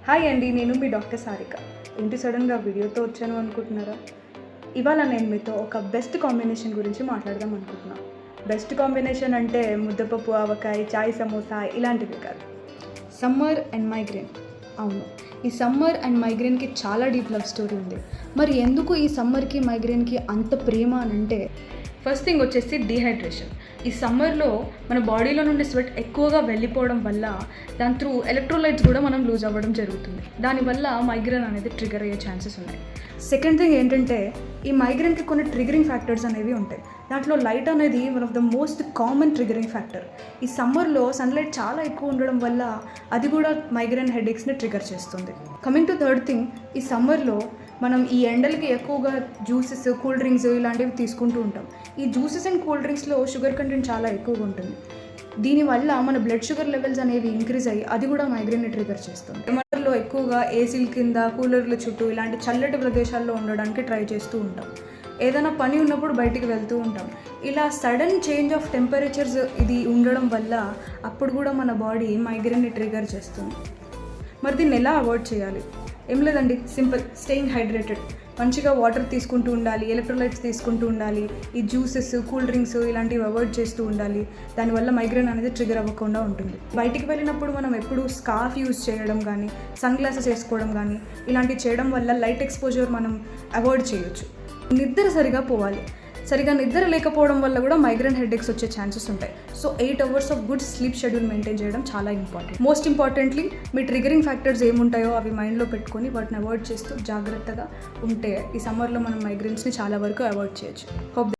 Hi అండి, నేను మీ doctor Sarika. ఏంటి సడన్గా వీడియోతో వచ్చాను అనుకుంటున్నారా? ఇవాళ నేను మీతో ఒక బెస్ట్ కాంబినేషన్ గురించి మాట్లాడదాం అనుకుంటున్నాను. బెస్ట్ కాంబినేషన్ అంటే ముద్దపప్పు, ఆవకాయ, చాయ్, సమోసా ఇలాంటివి కాదు. Summer and migraine. అవును, ఈ సమ్మర్ అండ్ మైగ్రేన్కి చాలా డీప్ లవ్ స్టోరీ ఉంది. మరి ఎందుకు ఈ సమ్మర్కి మైగ్రేన్కి అంత ప్రేమ అని అంటే, ఫస్ట్ థింగ్ వచ్చేసి డీహైడ్రేషన్. ఈ సమ్మర్లో మన బాడీలో నుండి స్వెట్ ఎక్కువగా వెళ్ళిపోవడం వల్ల దాని త్రూ ఎలక్ట్రోలైట్స్ కూడా మనం లూజ్ అవ్వడం జరుగుతుంది. దానివల్ల మైగ్రేన్ అనేది ట్రిగర్ అయ్యే ఛాన్సెస్ ఉన్నాయి. సెకండ్ థింగ్ ఏంటంటే, ఈ మైగ్రేన్కి కొన్ని ట్రిగరింగ్ ఫ్యాక్టర్స్ అనేవి ఉంటాయి. దాంట్లో లైట్ అనేది one of the most common triggering factor. ఈ సమ్మర్లో సన్లైట్ చాలా ఎక్కువ ఉండడం వల్ల అది కూడా మైగ్రేన్ హెడేక్స్ని ట్రిగర్ చేస్తుంది. కమింగ్ టు థర్డ్ థింగ్, ఈ సమ్మర్లో మనం ఈ ఎండలకి ఎక్కువగా జ్యూసెస్, కూల్ డ్రింక్స్ ఇలాంటివి తీసుకుంటూ ఉంటాం. ఈ జ్యూసెస్ అండ్ కూల్ డ్రింక్స్లో షుగర్ కంటెంట్ చాలా ఎక్కువగా ఉంటుంది. దీనివల్ల మన బ్లడ్ షుగర్ లెవెల్స్ అనేవి ఇంక్రీజ్ అయ్యి అది కూడా మైగ్రేన్ని ట్రిగర్ చేస్తుంది. సమ్మర్లో ఎక్కువగా ఏసీల కింద, కూలర్ల చుట్టూ ఇలాంటి చల్లటి ప్రదేశాల్లో ఉండడానికి ట్రై చేస్తూ ఉంటాం. ఏదైనా పని ఉన్నప్పుడు బయటికి వెళ్తూ ఉంటాం. ఇలా సడన్ చేంజ్ ఆఫ్ టెంపరేచర్స్ ఇది ఉండడం వల్ల అప్పుడు కూడా మన బాడీ మైగ్రేన్ని ట్రిగర్ చేస్తుంది. మరి దీన్ని ఎలా అవాయిడ్ చేయాలి? ఏం లేదండి, సింపుల్. Staying hydrated. మంచిగా వాటర్ తీసుకుంటూ ఉండాలి, ఎలక్ట్రోలైట్స్ తీసుకుంటూ ఉండాలి, ఈ జ్యూసెస్, కూల్ డ్రింక్స్ ఇలాంటివి అవాయిడ్ చేస్తూ ఉండాలి. దానివల్ల మైగ్రేన్ అనేది ట్రిగర్ అవ్వకుండా ఉంటుంది. బయటికి వెళ్ళినప్పుడు మనం ఎప్పుడు స్కార్ఫ్ యూజ్ చేయడం కానీ, సన్ గ్లాసెస్ వేసుకోవడం కానీ ఇలాంటివి చేయడం వల్ల లైట్ ఎక్స్పోజర్ మనం అవాయిడ్ చేయొచ్చు. నిద్ర సరిగా పోవాలి. సరిగా నిద్ర లేకపోవడం వల్ల కూడా మైగ్రేన్ హెడేక్స్ వచ్చే ఛాన్సెస్ ఉంటాయి. So 8 hours of good sleep schedule maintain చేయడం చాలా ఇంపార్టెంట్. మోస్ట్ ఇంపార్టెంట్లీ, మీ ట్రిగరింగ్ ఫ్యాక్టర్స్ ఏముంటాయో అవి మైండ్లో పెట్టుకొని వాటిని అవాయిడ్ చేస్తూ జాగ్రత్తగా ఉంటే ఈ సమ్మర్లో మనం మైగ్రేన్స్ని చాలా వరకు అవాయిడ్ చేయొచ్చు. హోప్